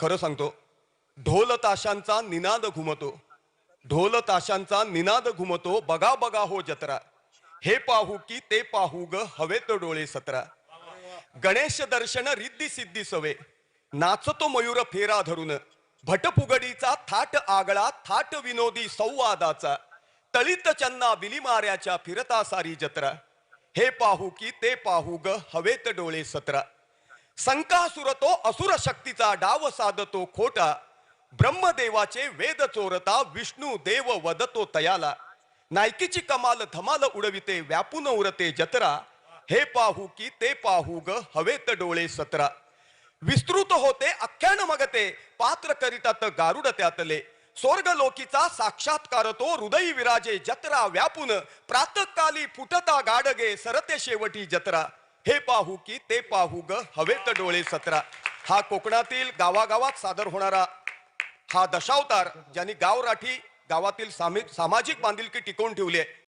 खरं सांगतो, ढोल ताशांचा निनाद घुमतो, ढोल ताशांचा निनाद घुमतो, बघा बघा हो जत्रा, हे पाहू की ते पाहू ग हवेत डोळे सतरा. गणेश दर्शन रिद्धी सिद्धी सवे, नाचतो मयूर फेरा धरून, भटफुगडीचा थाट आगळा, थाट विनोदी संवादाचा, तळीत चन्ना बिलीमाऱ्याच्या फिरता सारी जत्रा, हे पाहू की ते पाहू ग हवेत डोळे सतरा. संकासुर तो असुर शक्तीचा डाव साधतो खोटा, ब्रह्मदेवाचे वेद चोरता विष्णू देव वदतो तयाला, नायकीची कमाल धमाल उडविते व्यापून उरते जत्रा, हे पाहू की ते पाहू ग हवेत डोळे सतरा. विस्तृत होते आख्यान मगते, पात्र करीतात गारुड त्यातले, स्वर्ग लोकीचा साक्षात्कार तो हृदयी विराजे जत्रा व्यापून, प्रातकाली फुटता गाडगे सरते शेवटी जत्रा, हे पाहू की ते पाहू ग हवेत डोळे सतरा. हा कोकणातील गावागावात सादर होणारा हा दशावतार, ज्यांनी गाव राठी गावातील सामाजिक बांधिलकी टिकवून ठेवली आहे.